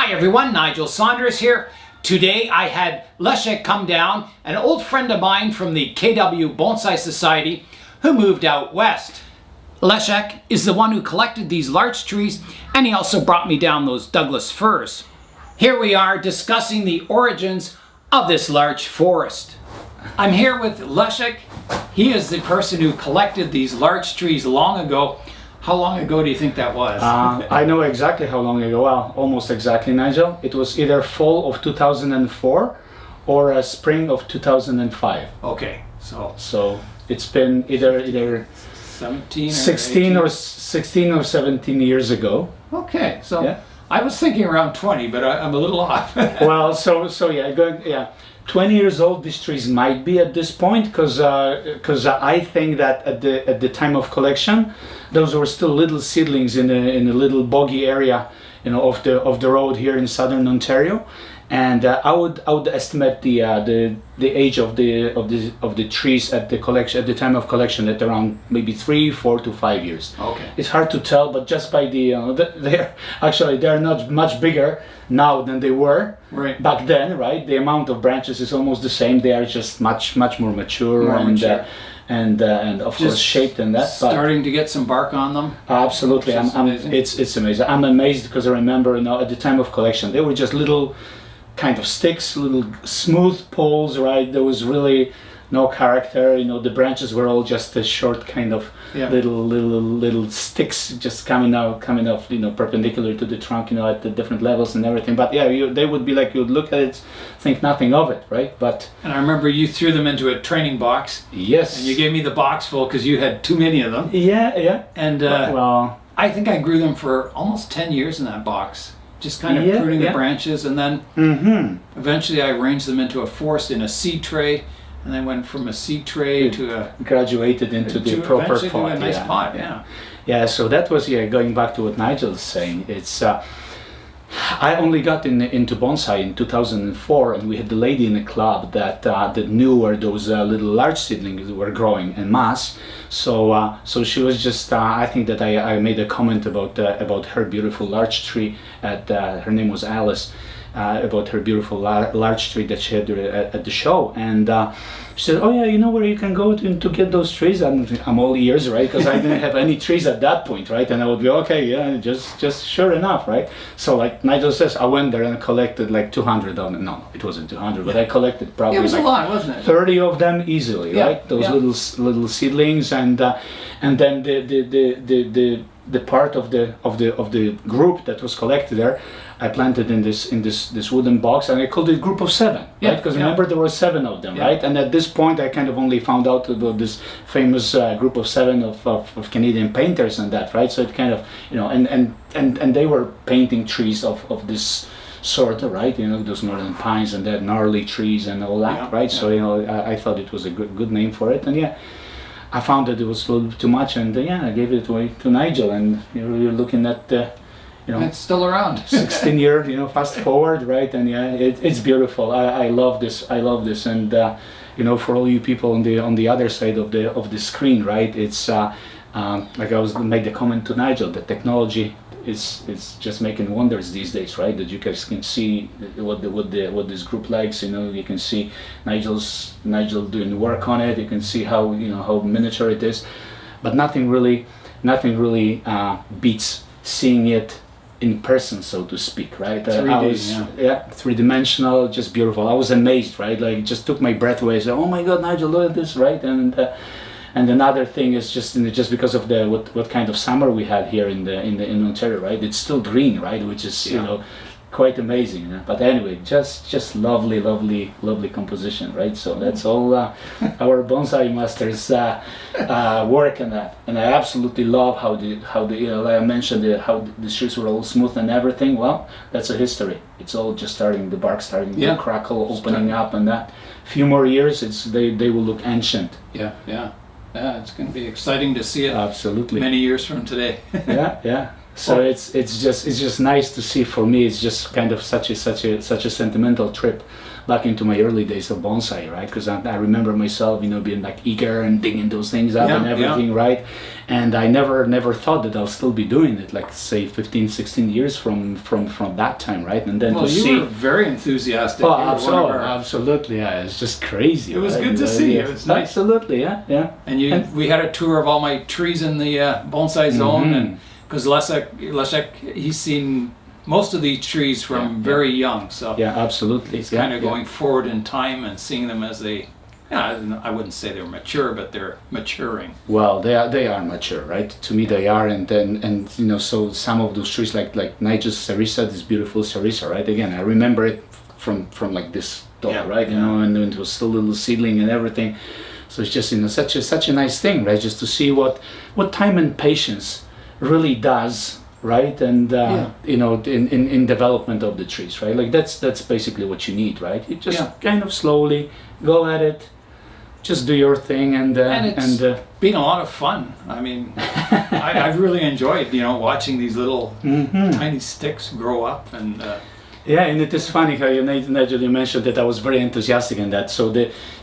Hi everyone, Nigel Saunders here. Today I had Leszek come down, an old friend of mine from the KW Bonsai Society who moved out west. Leszek is the one who collected these larch trees, and he also brought me down those Douglas firs. Here we are discussing the origins of this larch forest. I'm here with Leszek. He is the person who collected these larch trees long ago. How long ago do you think that was? I know exactly how long ago, well, almost exactly, Nigel. It was either fall of 2004 or spring of 2005. Okay, so it's been either 17 or 16 or 16 or 17 years ago. Okay, so yeah. I was thinking around 20, but I'm a little off. Well, so yeah, 20 years old these trees might be at this point, because I think that at the time of collection, those were still little seedlings in a little boggy area, of the road here in southern Ontario, and I would estimate the age of the trees at the time of collection at around maybe 3, 4 to 5 years. Okay, it's hard to tell, but just by they're not much bigger now than they were back then, right? The amount of branches is almost the same. They are just much more mature, and of course shaped and that. Starting to get some bark on them. Absolutely, it's amazing. I'm amazed because I remember, at the time of collection, they were just little kind of sticks, little smooth poles, right? There was really no character. The branches were all just a short kind of little sticks just coming off, perpendicular to the trunk, at the different levels and everything. But yeah, they would be like, you'd look at it, think nothing of it, right? And I remember you threw them into a training box. Yes. And you gave me the box full because you had too many of them. Yeah. And I think I grew them for almost 10 years in that box. Just kind of pruning the branches, and then eventually I arranged them into a forest in a seed tray. And I went from a seed tray to graduated into the proper pot. To a nice pot, Yeah, so that was, going back to what Nigel's saying. It's I only got into bonsai in 2004, and we had the lady in the club that knew where those little large seedlings were growing en masse. So she was just, I think that I made a comment about her beautiful larch tree. Her name was Alice. About her beautiful larch tree that she had at the show, and she said, "Oh yeah, you know where you can go to get those trees?" I'm all ears, right? Because I didn't have any trees at that point, right? And I would be just sure enough, right? So like Nigel says, I went there and collected like 200 of them. No, it wasn't 200, but I collected probably it was a lot, wasn't it? 30 of them easily, right? Those little seedlings, and then the part of the group that was collected there, I planted in this wooden box, and I called it Group of 7, right? Because remember, there were 7 of them, right? And at this point, I kind of only found out about this famous Group of 7 of Canadian painters and that, right? So it kind of, and they were painting trees of this sort, right? Those northern pines and that gnarly trees and all that, right? So I thought it was a good name for it, and I found that it was a little bit too much, and I gave it away to Nigel, and you're looking at it's still around. 16 year, fast forward, right? And it's beautiful. I love this. And for all you people on the other side of the screen, right? It's like I was made the comment to Nigel, that technology is just making wonders these days, right? That you guys can see what this group likes. You can see Nigel doing work on it. You can see how how miniature it is, but nothing really beats seeing it in person, so to speak, right? 3D, three-dimensional, just beautiful. I was amazed, right? Like, it just took my breath away. I said, "Oh my God, Nigel, look at this!" Right? And another thing is just because of what kind of summer we had here in Ontario, right? It's still green, right? Which is quite amazing. But anyway, just lovely composition, right? So that's all our bonsai masters work on that, and I absolutely love how like I mentioned, how the trees were all smooth and everything. Well, that's a history. It's all just the bark starting to crackle, opening up, and that. Few more years, they will look ancient. Yeah, it's going to be exciting to see it. Absolutely. Many years from today. yeah. So it's just nice to see. For me, it's just kind of such a sentimental trip back into my early days of bonsai, right? Because I remember myself, being like eager and digging those things up and everything, right? And I never thought that I'll still be doing it, like say 15, 16 years from that time, right? And then you were very enthusiastic. Oh, absolutely, yeah. It's just crazy. It was good to see. It was nice. Absolutely, yeah. And we had a tour of all my trees in the bonsai zone, and because Leszek, he's seen most of these trees from very young, so yeah, absolutely. He's kind of going forward in time and seeing them as they. I wouldn't say they're mature, but they're maturing. Well, they are mature, right? To me, they are, and so some of those trees, like Nigel's Sarissa, this beautiful Sarissa, right? Again, I remember it from like this tall, right? And it was still a little seedling and everything. So it's just such a nice thing, right? Just to see what time and patience really does. Right, and in development of the trees, right? Like that's basically what you need, right? You just kind of slowly go at it, just do your thing, and it's been a lot of fun. I mean, I've really enjoyed watching these little tiny sticks grow up and. And it is funny how Nigel, you mentioned that I was very enthusiastic in that. So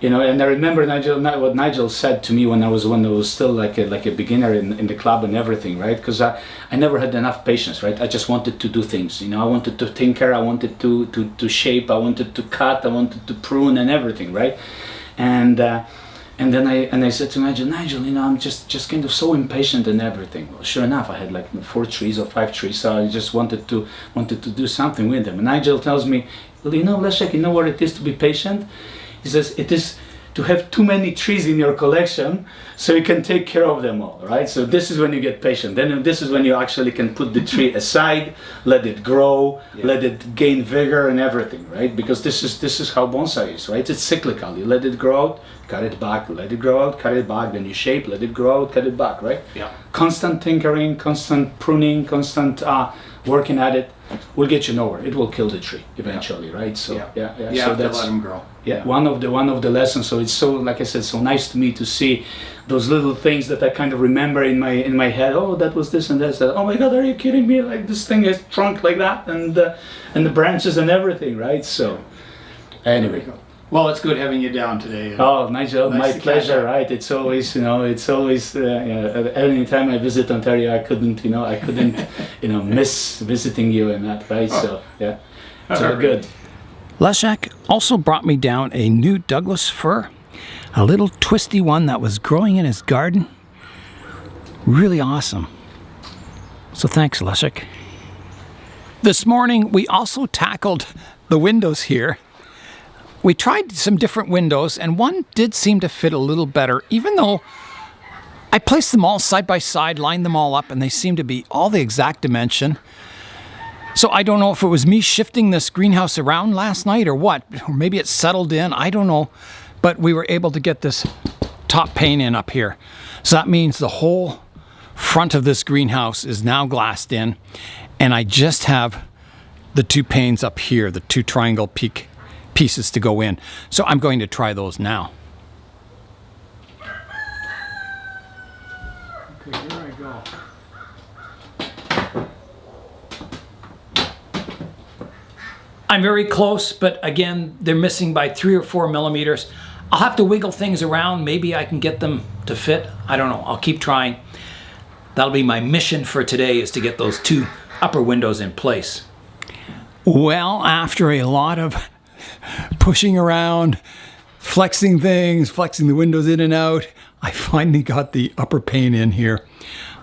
and I remember what Nigel said to me when I was still like a beginner in the club and everything, right? Because I never had enough patience, right? I just wanted to do things, I wanted to tinker, I wanted to shape, I wanted to cut, I wanted to prune and everything, right? And then I said to Nigel, I'm just kind of so impatient and everything. Well, sure enough, I had like 4 trees or 5 trees, so I just wanted to do something with them. And Nigel tells me, well, Leszek, you know what it is to be patient? He says, it is to have too many trees in your collection so you can take care of them all, right? So this is when you get patient. Then this is when you actually can put the tree aside, let it grow, let it gain vigor and everything, right? Because this is how bonsai is, right? It's cyclical. You let it grow out, cut it back, let it grow out, cut it back, then you shape, let it grow out, cut it back, right? Yeah. Constant tinkering, constant pruning, constant working at it will get you nowhere. It will kill the tree eventually, right? So You so have to that's let them grow. Yeah, one of the lessons. So it's so, like I said, so nice to me to see those little things that I kind of remember in my head. Oh, that was this and that. Oh my God, are you kidding me? Like this thing is trunk like that, and the branches and everything, right? So anyway. Well, it's good having you down today. Oh, Nigel, nice my pleasure, right? It's always, any time I visit Ontario, I couldn't miss visiting you and that, right? So, yeah, it's all good. Leszek also brought me down a new Douglas Fir, a little twisty one that was growing in his garden. Really awesome. So thanks, Leszek. This morning, we also tackled the windows here. We tried some different windows, and one did seem to fit a little better, even though I placed them all side by side, lined them all up, and they seemed to be all the exact dimension. So I don't know if it was me shifting this greenhouse around last night or what, or maybe it settled in, I don't know. But we were able to get this top pane in up here. So that means the whole front of this greenhouse is now glassed in, and I just have the 2 panes up here, the 2 triangle peak pieces to go in. So I'm going to try those now. Okay, here I go. I'm very close, but again, they're missing by 3 or 4 millimeters. I'll have to wiggle things around. Maybe I can get them to fit. I don't know. I'll keep trying. That'll be my mission for today, is to get those 2 upper windows in place. Well, after a lot of pushing around, flexing things, flexing the windows in and out, I finally got the upper pane in here.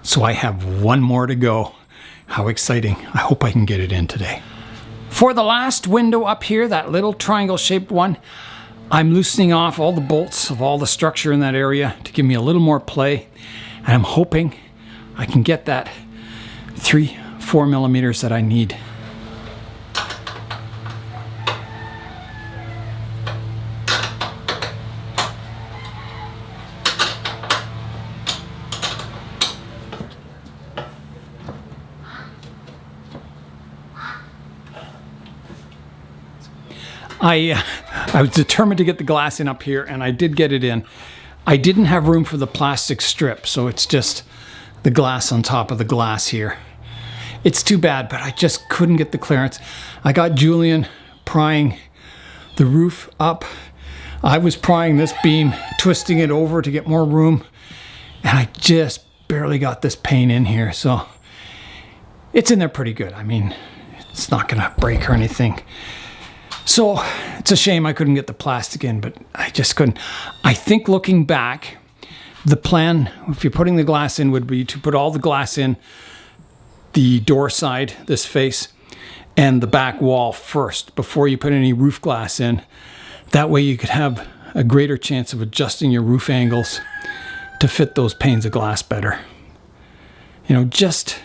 So I have 1 more to go. How exciting. I hope I can get it in today. For the last window up here, that little triangle shaped one, I'm loosening off all the bolts of all the structure in that area to give me a little more play. And I'm hoping I can get that 3-4 millimeters that I need. I was determined to get the glass in up here, and I did get it in. I didn't have room for the plastic strip, so it's just the glass on top of the glass here. It's too bad, but I just couldn't get the clearance. I got Julian prying the roof up. I was prying this beam, twisting it over to get more room, and I just barely got this pane in here. So it's in there pretty good. I mean, it's not gonna break or anything. So it's a shame I couldn't get the plastic in, but I just couldn't. I think looking back, the plan, if you're putting the glass in, would be to put all the glass in the door side, this face, and the back wall first before you put any roof glass in. That way you could have a greater chance of adjusting your roof angles to fit those panes of glass better. You know, just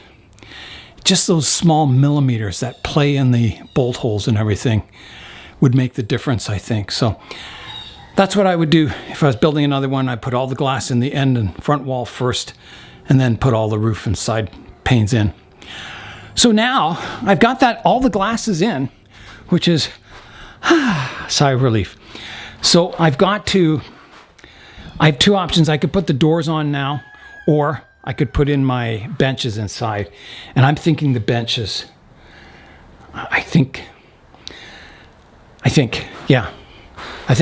those small millimeters that play in the bolt holes and everything would make the difference, I think. So that's what I would do if I was building another one. I'd put all the glass in the end and front wall first, and then put all the roof and side panes in. So now I've got that, all the glasses in, which is sigh of relief. So I have two options. I could put the doors on now, or I could put in my benches inside. And I'm thinking the benches, I think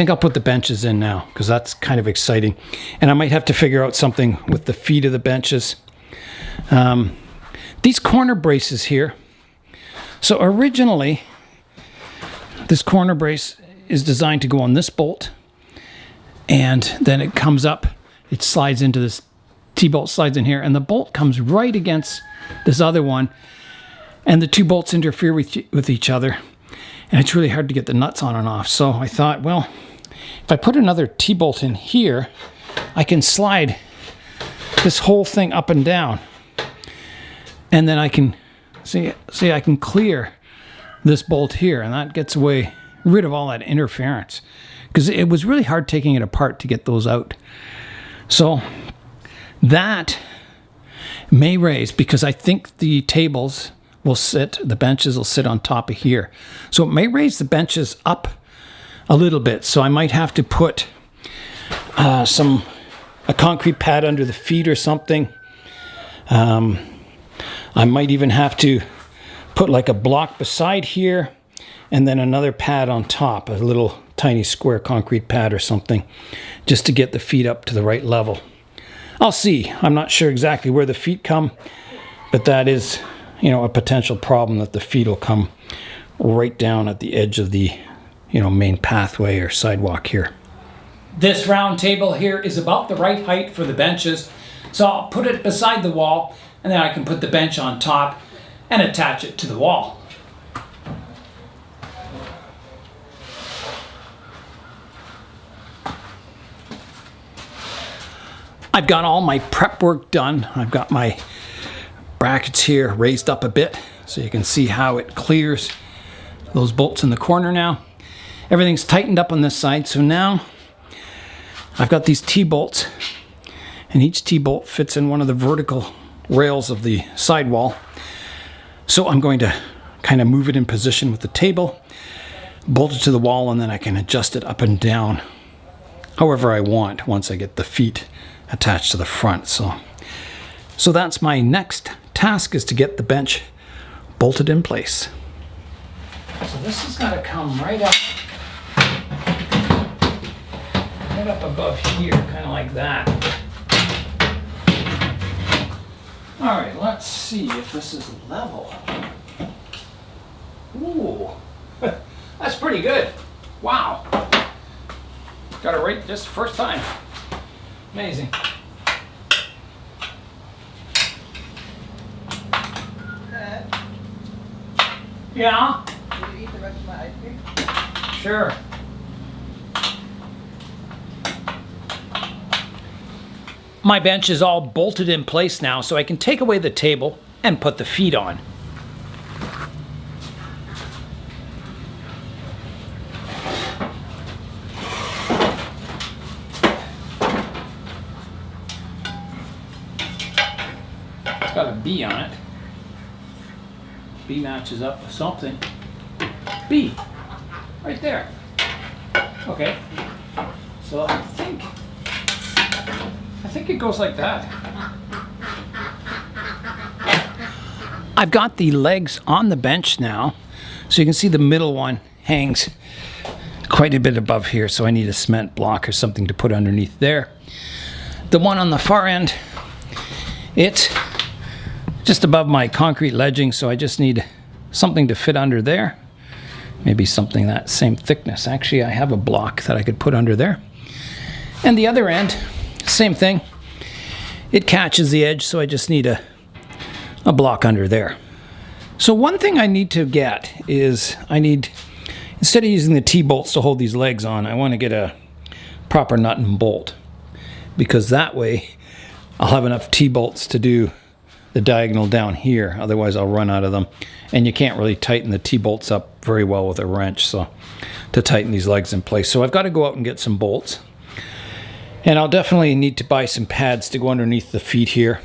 I'll put the benches in now, because that's kind of exciting. And I might have to figure out something with the feet of the benches. These corner braces here. So originally, this corner brace is designed to go on this bolt, and then it comes up, it slides into this T-bolt, slides in here, and the bolt comes right against this other one, and the two bolts interfere with each other, and it's really hard to get the nuts on and off. So I thought, well, if I put another T-bolt in here, I can slide this whole thing up and down, and then I can see I can clear this bolt here, and that gets rid of all that interference, because it was really hard taking it apart to get those out. So that may raise, because I think the tables will the benches will sit on top of here. So it may raise the benches up a little bit. So I might have to put a concrete pad under the feet or something. I might even have to put like a block beside here, and then another pad on top, a little tiny square concrete pad or something, just to get the feet up to the right level. I'll see. I'm not sure exactly where the feet come, but that is, a potential problem, that the feet will come right down at the edge of the, main pathway or sidewalk here. This round table here is about the right height for the benches, so I'll put it beside the wall, and then I can put the bench on top and attach it to the wall. I've got all my prep work done. I've got my brackets here raised up a bit so you can see how it clears those bolts in the corner now. Everything's tightened up on this side, so now I've got these T-bolts, and each T-bolt fits in one of the vertical rails of the sidewall. So I'm going to kind of move it in position with the table, bolt it to the wall, and then I can adjust it up and down however I want once I get the feet attached to the front. So that's my next task, is to get the bench bolted in place. So this has got to come right up above here, kind of like that. All right, let's see if this is level. Ooh, that's pretty good. Wow. Got it right this first time. Amazing. Yeah? Will you eat the rest of my ice cream? Sure. My bench is all bolted in place now, so I can take away the table and put the feet on. It's got a B on it. B matches up with something. B, right there. Okay, so I think it goes like that. I've got the legs on the bench now, so you can see the middle one hangs quite a bit above here, so I need a cement block or something to put underneath there. The one on the far end, it's just above my concrete ledging, so I just need something to fit under there. Maybe something that same thickness. Actually, I have a block that I could put under there. And the other end, same thing. It catches the edge, so I just need a block under there. So one thing I need to get is instead of using the T-bolts to hold these legs on, I want to get a proper nut and bolt, because that way I'll have enough T-bolts to do the diagonal down here. Otherwise I'll run out of them, and you can't really tighten the T-bolts up very well with a wrench, so to tighten these legs in place. So I've got to go out and get some bolts, and I'll definitely need to buy some pads to go underneath the feet here.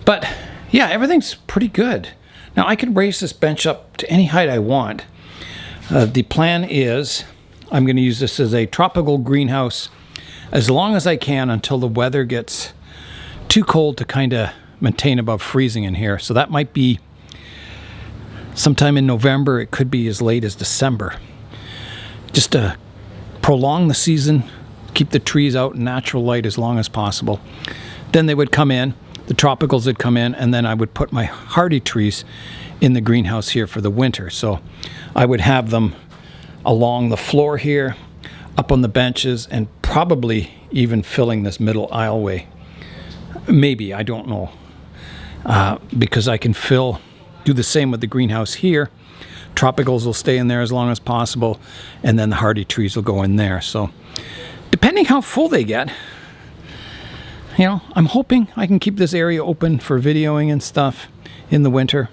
But yeah, everything's pretty good. Now I could raise this bench up to any height I want. The plan is I'm going to use this as a tropical greenhouse as long as I can until the weather gets too cold to kind of maintain above freezing in here. So that might be sometime in November. It could be as late as December. Just to prolong the season, keep the trees out in natural light as long as possible. Then they would come in, the tropicals would come in, and then I would put my hardy trees in the greenhouse here for the winter. So I would have them along the floor here, up on the benches, and probably even filling this middle aisleway. Maybe, I don't know. Because I can do the same with the greenhouse here. Tropicals will stay in there as long as possible, and then the hardy trees will go in there. So depending how full they get, I'm hoping I can keep this area open for videoing and stuff in the winter.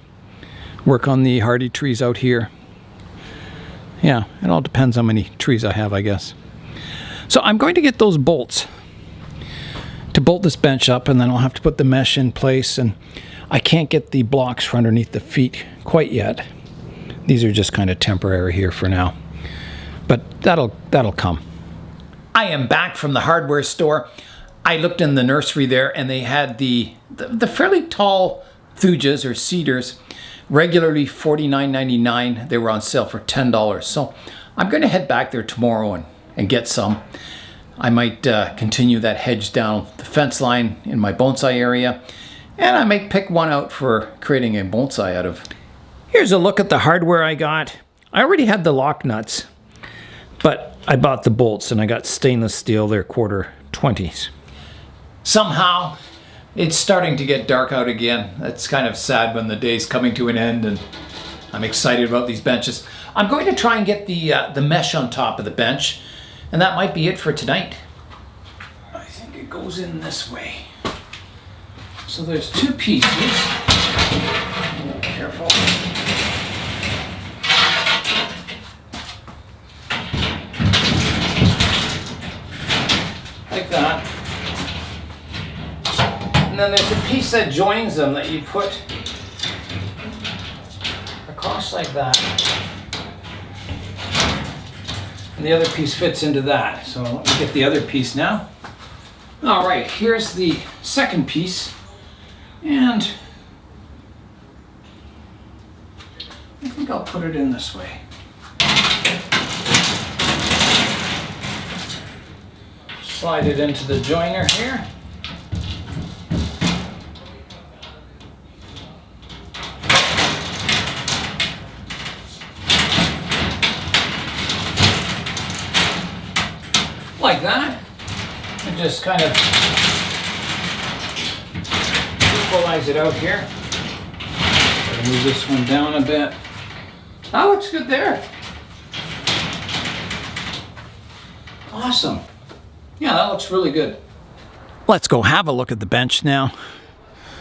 Work on the hardy trees out here. Yeah, it all depends how many trees I have, I guess. So I'm going to get those bolts to bolt this bench up, and then I'll have to put the mesh in place, and I can't get the blocks for underneath the feet quite yet. These are just kind of temporary here for now, but that'll come. I am back from the hardware store. I looked in the nursery there, and they had the fairly tall thujas or cedars, regularly $49.99. They were on sale for $10. So I'm going to head back there tomorrow and get some. I might continue that hedge down the fence line in my bonsai area, and I might pick one out for creating a bonsai out of. Here's a look at the hardware I got. I already had the lock nuts, but I bought the bolts, and I got stainless steel. They're 1/4-20s. Somehow it's starting to get dark out again. It's kind of sad when the day's coming to an end, and I'm excited about these benches. I'm going to try and get the mesh on top of the bench, and that might be it for tonight. I think it goes in this way. So there's 2 pieces. Oh, careful. Like that. And then there's a piece that joins them that you put across like that. And the other piece fits into that. So let me get the other piece now. All right, here's the second piece. And I think I'll put it in this way. Slide it into the joiner here. Like that, and just kind of equalize it out here. Move this one down a bit. That looks good there. Awesome. Yeah, that looks really good. Let's go have a look at the bench now.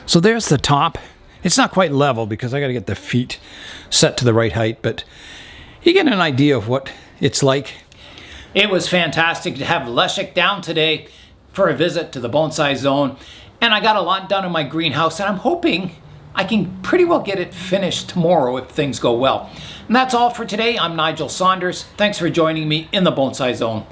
So there's the top. It's not quite level because I got to get the feet set to the right height, but you get an idea of what it's like. It was fantastic to have Leszek down today for a visit to the Bonsai Zone, and I got a lot done in my greenhouse, and I'm hoping I can pretty well get it finished tomorrow if things go well. And that's all for today. I'm Nigel Saunders. Thanks for joining me in the Bonsai Zone.